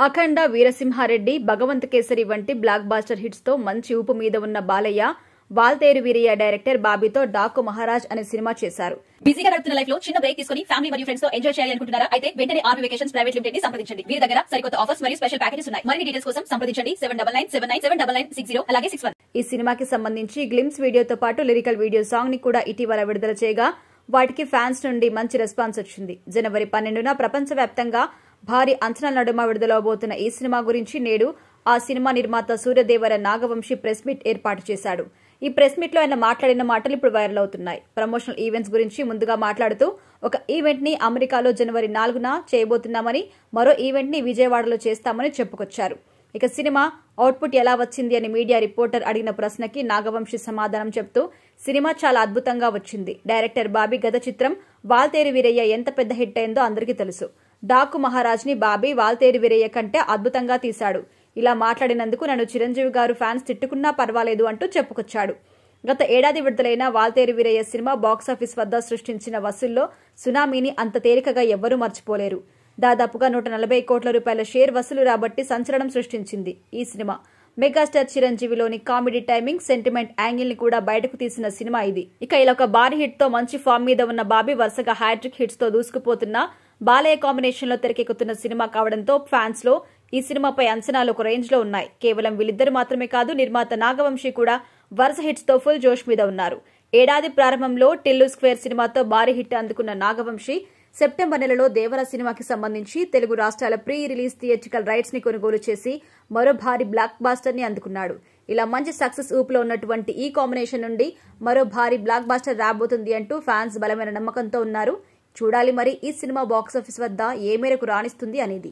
అఖండ, వీరసింహారెడ్డి, భగవంత్ కేసరి వంటి black buster hits తో మంచి ఊపు మీద ఉన్న బాలయ్య వాల్తేరు వీరయ్య డైరెక్టర్ బాబీతో డాకు మహారాజ్ అనే సినిమా చేశారు. బిజీగా గడుపుతున్న లైఫ్ లో చిన్న బ్రేక్ తీసుకుని ఫ్యామిలీ మరియు ఫ్రెండ్స్ తో ఎంజాయ్ చేయాలి అనుకుంటున్నారా? అయితే వెంటనే ఆర్మీ వెకేషన్స్ ప్రైవేట్ లిమిటెడ్ ని సంప్రదించండి. వీరి దగ్గర సరికొత్త ఆఫర్స్ మరియు స్పెషల్ ప్యాకేజెస్ ఉన్నాయి. మరిన్ని డీటెయిల్స్ కోసం సంప్రదించండి 7997979960 అలాగే 61. ఈ సినిమాకి సంబంధించి గ్లిమ్స్ వీడియోతో పాటు లిరికల్ వీడియో సాంగ్ ని కూడా ఇటీవల విడుదల చేయగా వాటికి ఫ్యాన్స్ నుండి మంచి రెస్పాన్స్ వచ్చింది. జనవరి 12న ప్రపంచవ్యాప్తంగా భారీ అంచనాల నడుమ విడుదలవబోతున్న ఈ సినిమా గురించి నేడు ఆ సినిమా నిర్మాత సూర్యదేవర నాగవంశి ప్రెస్ మీట్ ఏర్పాటు చేశాడు. ఈ ప్రెస్ మీట్ లో ఆయన మాట్లాడిన మాటలు ఇప్పుడు వైరల్ అవుతున్నాయి. ప్రమోషనల్ ఈవెంట్స్ గురించి ముందుగా మాట్లాడుతూ ఒక ఈవెంట్ ని అమెరికాలో జనవరి 4న చేయబోతున్నామని, మరో ఈవెంట్ ని విజయవాడలో చేస్తామని చెప్పుకొచ్చారు. ఇక సినిమా అవుట్పుట్ ఎలా వచ్చింది అని మీడియా రిపోర్టర్ అడిగిన ప్రశ్నకి నాగవంశి సమాధానం చెప్తూ సినిమా చాలా అద్భుతంగా వచ్చింది. డైరెక్టర్ బాబీ గత చిత్రం వాల్తేరు వీరయ్య ఎంత పెద్ద హిట్ అయిందో అందరికీ తెలుసు. డాకు మహారాజ్ ని బాబీ వాల్తేరు వీరయ్య కంటే అద్భుతంగా తీశాడు. ఇలా మాట్లాడినందుకు నన్ను చిరంజీవి గారు ఫ్యాన్స్ తిట్టుకున్నా పర్వాలేదు అంటూ చెప్పుకొచ్చాడు. గత ఏడాది విడుదలైన వాల్తేరు వీరయ్య సినిమా బాక్సాఫీస్ వద్ద సృష్టించిన వసూల్లో సునామీని అంత తేలికగా ఎవ్వరూ మర్చిపోలేరు. దాదాపుగా 140 కోట్ల రూపాయల షేర్ వసూలు రాబట్టి సంచలనం సృష్టించింది ఈ సినిమా. మెగాస్టార్ చిరంజీవిలోని కామెడీ టైమింగ్, సెంటిమెంట్ యాంగిల్ ని కూడా బయటకు తీసిన సినిమా ఇది. ఇక ఇలా ఒక భారీ హిట్ తో మంచి ఫామ్ మీద ఉన్న బాబీ వరుసగా హ్యాట్రిక్ హిట్స్ తో దూసుకుపోతున్న బాలయ్య కాంబినేషన్ లో తెరకెక్కుతున్న సినిమా కావడంతో ఫ్యాన్స్ లో ఈ సినిమాపై అంచనాలు ఒక రేంజ్ లో ఉన్నాయి. కేవలం వీళ్ళిద్దరు మాత్రమే కాదు, నిర్మాత నాగవంశి కూడా వరుస హిట్స్ తో ఫుల్ జోష్ మీద ఉన్నారు. ఏడాది ప్రారంభంలో టిల్లు స్క్వేర్ సినిమాతో భారీ హిట్ అందుకున్న నాగవంశి సెప్టెంబర్ నెలలో దేవర సినిమాకి సంబంధించి తెలుగు రాష్ట్రాల ప్రీ రిలీజ్ థియేట్రికల్ రైట్స్ ని కొనుగోలు చేసి మరో భారీ బ్లాక్ బాస్టర్ ని అందుకున్నాడు. ఇలా మంచి సక్సెస్ ఊపులో ఉన్నటువంటి ఈ కాంబినేషన్ నుండి మరో భారీ బ్లాక్ బాస్టర్ రాబోతుంది అంటూ ఫ్యాన్స్ బలమైన నమ్మకంతో ఉన్నారు. చూడాలి మరి ఈ సినిమా బాక్సాఫీస్ వద్ద ఏ మేరకు రాణిస్తుంది అనేది.